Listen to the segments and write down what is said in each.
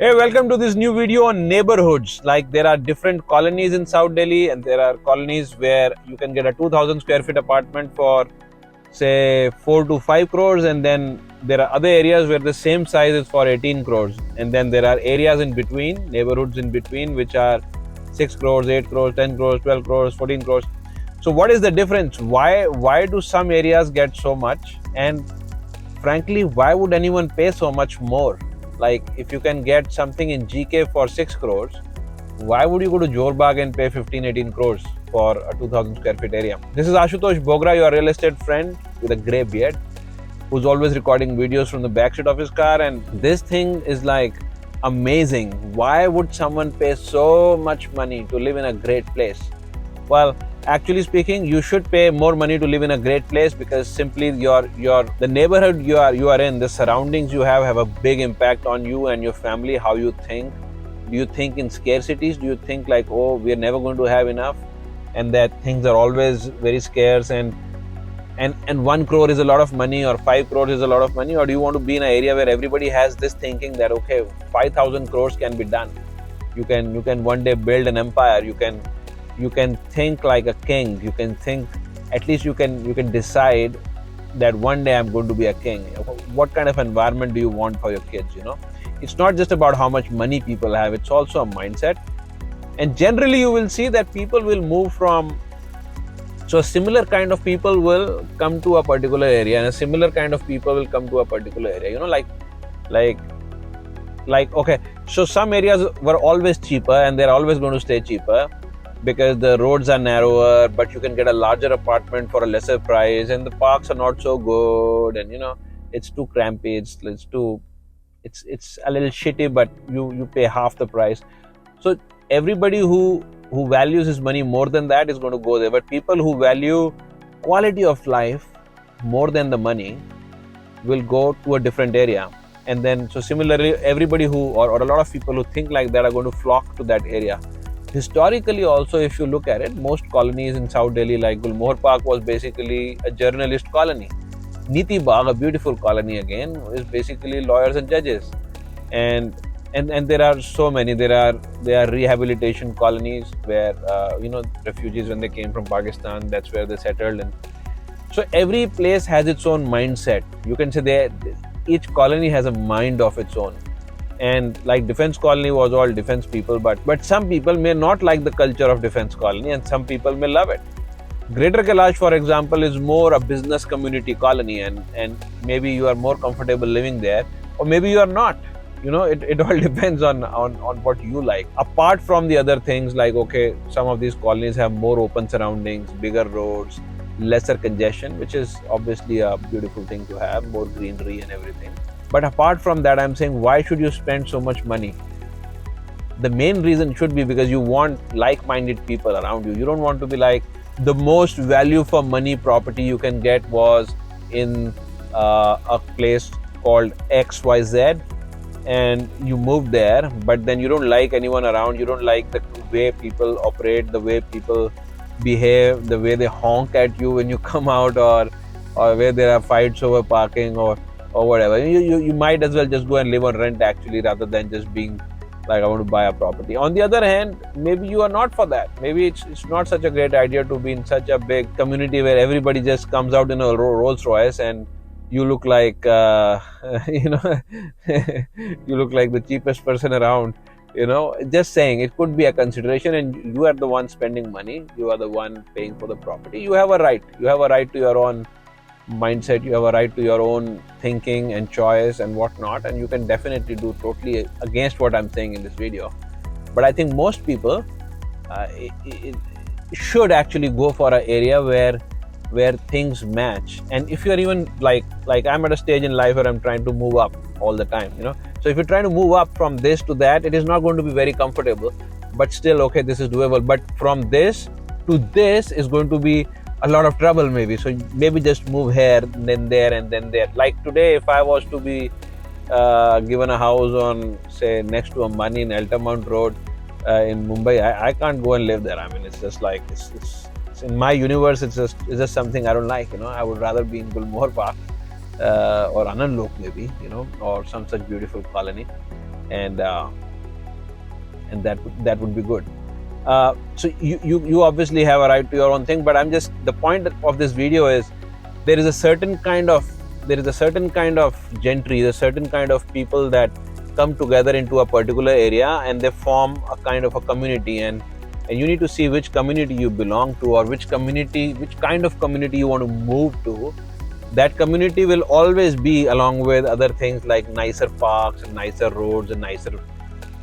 Hey, welcome to this new video on neighborhoods. Like, there are different colonies in South Delhi, and there are colonies where you can get a 2000 square feet apartment for say 4 to 5 crores, and then there are other areas where the same size is for 18 crores, and then there are areas in between, neighborhoods in between, which are 6 crores, 8 crores, 10 crores, 12 crores, 14 crores. So what is the difference? Why do some areas get so much, and frankly, why would anyone pay so much more? Like, if you can get something in GK for 6 crores, why would you go to Jorbag and pay 15, 18 crores for a 2000 square feet area? This is Ashutosh Bogra, your real estate friend with a grey beard, who's always recording videos from the backseat of his car. And this thing is like amazing. Why would someone pay so much money to live in a great place? Well, actually speaking, you should pay more money to live in a great place, because simply the neighborhood you are in, the surroundings you have a big impact on you and your family. How you think. Do you think in scarcities? Do you think like, oh, we are never going to have enough, and that things are always very scarce, and 1 crore is a lot of money, or 5 crores is a lot of money? Or do you want to be in an area where everybody has this thinking that, okay, 5,000 crores can be done, you can one day build an empire, you can think like a king, you can think, at least you can decide that one day I'm going to be a king. What kind of environment do you want for your kids? It's not just about how much money people have, it's also a mindset. And generally you will see that people will move from, so a similar kind of people will come to a particular area, and a similar kind of people will come to a particular area, like okay, so some areas were always cheaper and they're always going to stay cheaper because the roads are narrower, but you can get a larger apartment for a lesser price, and the parks are not so good, and it's too crampy, it's a little shitty, but you pay half the price. So everybody who values his money more than that is going to go there, but people who value quality of life more than the money will go to a different area. And then, so similarly, everybody or a lot of people who think like that are going to flock to that area. Historically also, if you look at it, most colonies in South Delhi, like Gulmohar Park, was basically a journalist colony. Niti Bagh, a beautiful colony again, is basically lawyers and judges. And there are so many. There are rehabilitation colonies where refugees, when they came from Pakistan, that's where they settled. And so every place has its own mindset. You can say each colony has a mind of its own. And like Defense Colony was all defense people, but some people may not like the culture of Defense Colony, and some people may love it. Greater Kailash, for example, is more a business community colony, and maybe you are more comfortable living there, or maybe you are not. It all depends on what you like. Apart from the other things, like, okay, some of these colonies have more open surroundings, bigger roads, lesser congestion, which is obviously a beautiful thing to have, more greenery and everything. But apart from that, I'm saying, why should you spend so much money? The main reason should be because you want like-minded people around you. You don't want to be like, the most value for money property you can get was in a place called XYZ, and you moved there, but then you don't like anyone around, you don't like the way people operate, the way people behave, the way they honk at you when you come out, or where there are fights over parking or whatever. You might as well just go and live on rent, actually, rather than just being like, I want to buy a property. On the other hand, maybe you are not for that. Maybe it's not such a great idea to be in such a big community where everybody just comes out in a Rolls Royce and you look like you look like the cheapest person around. Just saying, it could be a consideration, and you are the one spending money, you are the one paying for the property. You have a right to your own mindset, you have a right to your own thinking and choice and whatnot, and you can definitely do totally against what I'm saying in this video. But I think most people should actually go for an area where things match. And if you're even like I'm at a stage in life where I'm trying to move up all the time, so if you're trying to move up from this to that, it is not going to be very comfortable, but still, okay, this is doable. But from this to this is going to be a lot of trouble, maybe. So maybe just move here, then there, and then there. Like today, if I was to be given a house on, say, next to Ambani in Altamount Road in Mumbai, I can't go and live there. I mean, it's just like, it's in my universe, it's just something I don't like. I would rather be in Gulmohar Park or Anand Lok, maybe, or some such beautiful colony. and that would be good. So you obviously have a right to your own thing, but the point of this video is there is a certain kind of gentry, a certain kind of people that come together into a particular area and they form a kind of a community, and you need to see which community you belong to, or which kind of community you want to move to. That community will always be, along with other things like nicer parks and nicer roads and nicer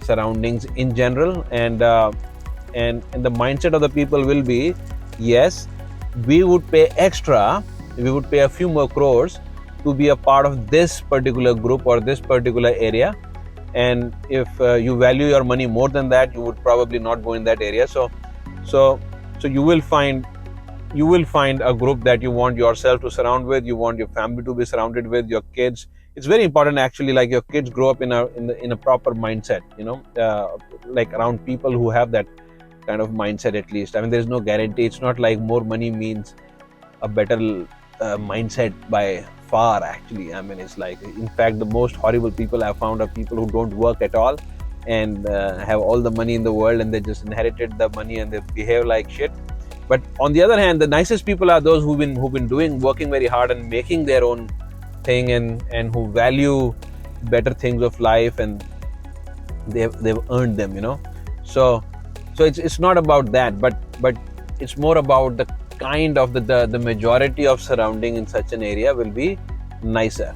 surroundings in general, and the mindset of the people will be, yes, we would pay extra, we would pay a few more crores to be a part of this particular group or this particular area, and if you value your money more than that, you would probably not go in that area. So you will find a group that you want yourself to surround with, you want your family to be surrounded with, your kids. It's very important actually, like your kids grow up in a proper mindset, like around people who have that kind of mindset. At least, I mean, there's no guarantee. It's not like more money means a better mindset by far. Actually, I mean, it's like, in fact, the most horrible people I've found are people who don't work at all and have all the money in the world, and they just inherited the money and they behave like shit. But on the other hand, the nicest people are those who've been working very hard and making their own thing, and who value better things of life, and they've earned them, So it's not about that, but it's more about the kind of the majority of surrounding in such an area will be nicer,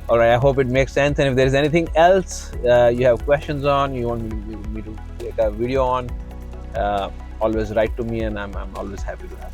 All right, I hope it makes sense. And if there is anything else you have questions on, you want me to make a video on, always write to me, and I'm always happy to help.